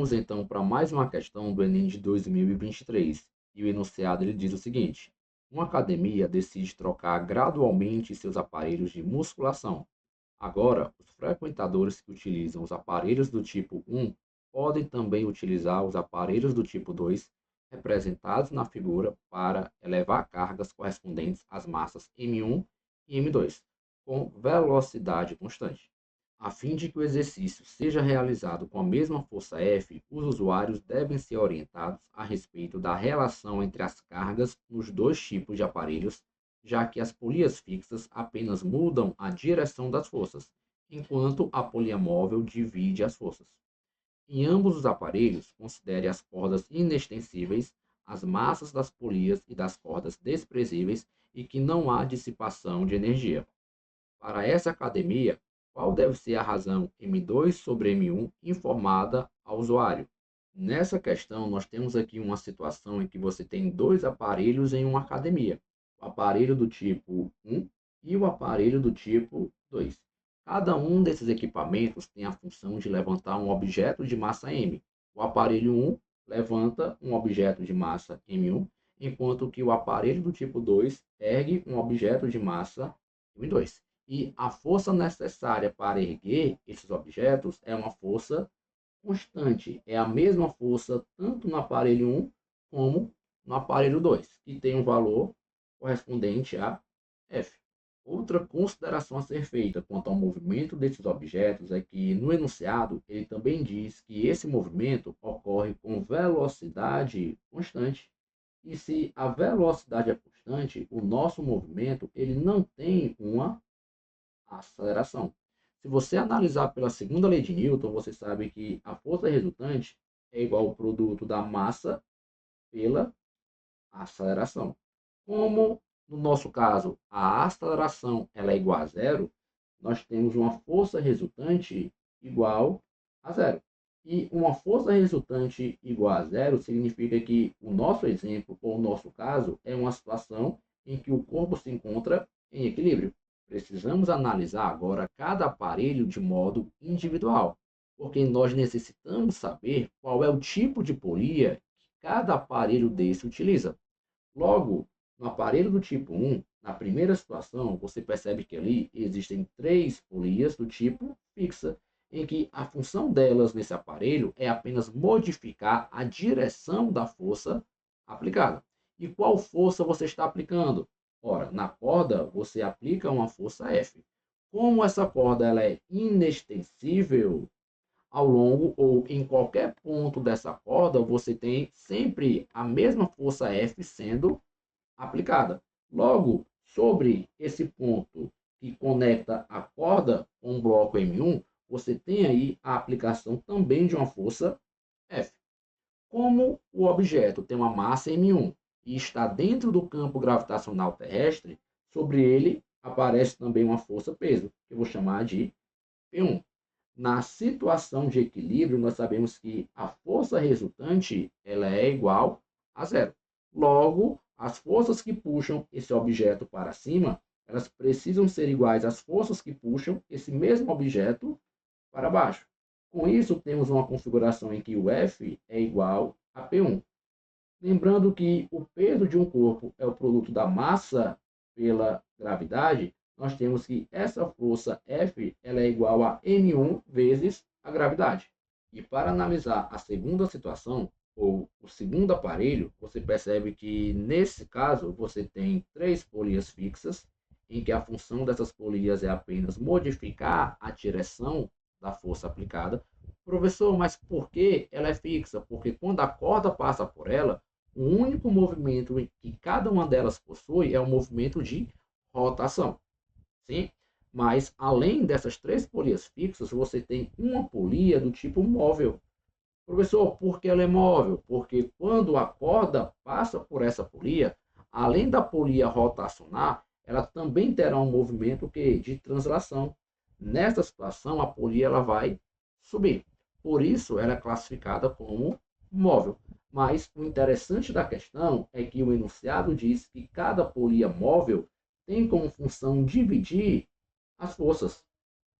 Vamos então para mais uma questão do Enem de 2023. E o enunciado ele diz o seguinte: uma academia decide trocar gradualmente seus aparelhos de musculação. Agora, os frequentadores que utilizam os aparelhos do tipo 1 podem também utilizar os aparelhos do tipo 2, representados na figura, para elevar cargas correspondentes às massas M1 e M2, com velocidade constante. A fim de que o exercício seja realizado com a mesma força F, os usuários devem ser orientados a respeito da relação entre as cargas nos dois tipos de aparelhos, já que as polias fixas apenas mudam a direção das forças, enquanto a polia móvel divide as forças. Em ambos os aparelhos, considere as cordas inextensíveis, as massas das polias e das cordas desprezíveis e que não há dissipação de energia. Para essa academia, qual deve ser a razão M2 sobre M1 informada ao usuário? Nessa questão, nós temos aqui uma situação em que você tem dois aparelhos em uma academia: o aparelho do tipo 1 e o aparelho do tipo 2. Cada um desses equipamentos tem a função de levantar um objeto de massa M. O aparelho 1 levanta um objeto de massa M1, enquanto que o aparelho do tipo 2 ergue um objeto de massa M2. E a força necessária para erguer esses objetos é uma força constante. É a mesma força tanto no aparelho 1 como no aparelho 2, que tem um valor correspondente a F. Outra consideração a ser feita quanto ao movimento desses objetos é que no enunciado ele também diz que esse movimento ocorre com velocidade constante. E se a velocidade é constante, o nosso movimento ele não tem uma aceleração. Se você analisar pela segunda lei de Newton, você sabe que a força resultante é igual ao produto da massa pela aceleração. Como no nosso caso a aceleração ela é igual a zero, nós temos uma força resultante igual a zero. E uma força resultante igual a zero significa que o nosso exemplo, ou o nosso caso, é uma situação em que o corpo se encontra em equilíbrio. Precisamos analisar agora cada aparelho de modo individual, porque nós necessitamos saber qual é o tipo de polia que cada aparelho desse utiliza. Logo, no aparelho do tipo 1, na primeira situação, você percebe que ali existem três polias do tipo fixa, em que a função delas nesse aparelho é apenas modificar a direção da força aplicada. E qual força você está aplicando? Ora, na corda você aplica uma força F. Como essa corda ela é inextensível, ao longo ou em qualquer ponto dessa corda, você tem sempre a mesma força F sendo aplicada. Logo, sobre esse ponto que conecta a corda com o bloco M1, você tem aí a aplicação também de uma força F. Como o objeto tem uma massa M1 e está dentro do campo gravitacional terrestre, sobre ele aparece também uma força-peso, que eu vou chamar de P1. Na situação de equilíbrio, nós sabemos que a força resultante ela é igual a zero. Logo, as forças que puxam esse objeto para cima, elas precisam ser iguais às forças que puxam esse mesmo objeto para baixo. Com isso, temos uma configuração em que o F é igual a P1. Lembrando que o peso de um corpo é o produto da massa pela gravidade, nós temos que essa força F ela é igual a M1 vezes a gravidade. E para analisar a segunda situação, ou o segundo aparelho, você percebe que nesse caso você tem três polias fixas, em que a função dessas polias é apenas modificar a direção da força aplicada. Professor, mas por que ela é fixa? Porque quando a corda passa por ela, o único movimento que cada uma delas possui é o movimento de rotação. Sim? Mas, além dessas três polias fixas, você tem uma polia do tipo móvel. Professor, por que ela é móvel? Porque quando a corda passa por essa polia, além da polia rotacionar, ela também terá um movimento de translação. Nessa situação, a polia ela vai subir. Por isso, ela é classificada como móvel. Mas o interessante da questão é que o enunciado diz que cada polia móvel tem como função dividir as forças.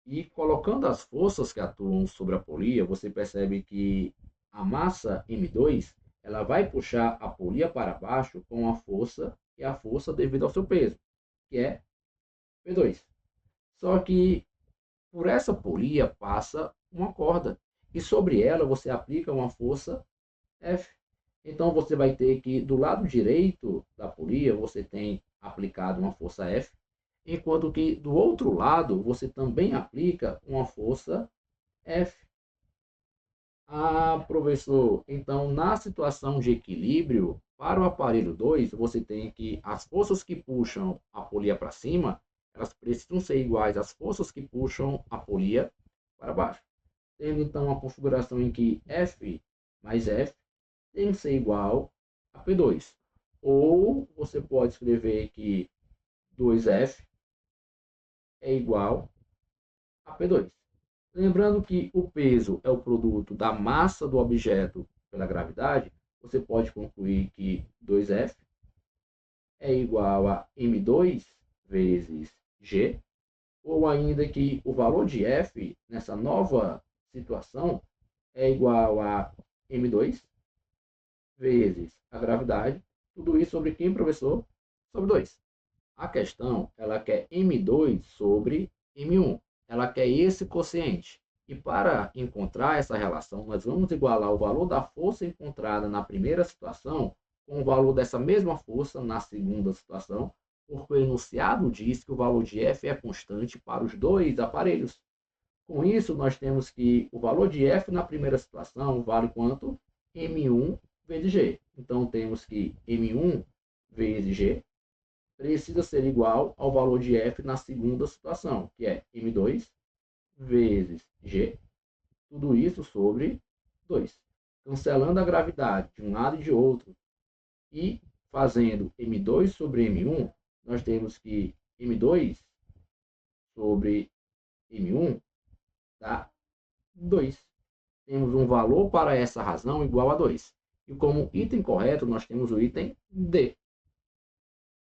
E colocando as forças que atuam sobre a polia, você percebe que a massa M2 ela vai puxar a polia para baixo com a força, que é a força devido ao seu peso, que é P2. Só que por essa polia passa uma corda e sobre ela você aplica uma força F. Então você vai ter que do lado direito da polia você tem aplicado uma força F, enquanto que do outro lado você também aplica uma força F. Ah, professor, então na situação de equilíbrio, para o aparelho 2 você tem que as forças que puxam a polia para cima, elas precisam ser iguais às forças que puxam a polia para baixo. Tendo então uma configuração em que F mais F tem que ser igual a P2. Ou você pode escrever que 2F é igual a P2. Lembrando que o peso é o produto da massa do objeto pela gravidade, você pode concluir que 2F é igual a M2 vezes G, ou ainda que o valor de F nessa nova situação é igual a M2 vezes a gravidade, tudo isso sobre quem, professor? Sobre 2. A questão, ela quer M2 sobre M1. Ela quer esse quociente. E para encontrar essa relação, nós vamos igualar o valor da força encontrada na primeira situação com o valor dessa mesma força na segunda situação, porque o enunciado diz que o valor de F é constante para os dois aparelhos. Com isso, nós temos que o valor de F na primeira situação vale quanto? M1 vezes G. Então, temos que M1 vezes G precisa ser igual ao valor de F na segunda situação, que é M2 vezes G, tudo isso sobre 2. Cancelando a gravidade de um lado e de outro e fazendo M2 sobre M1, nós temos que M2 sobre M1 dá 2. Temos um valor para essa razão igual a 2. E como item correto, nós temos o item D.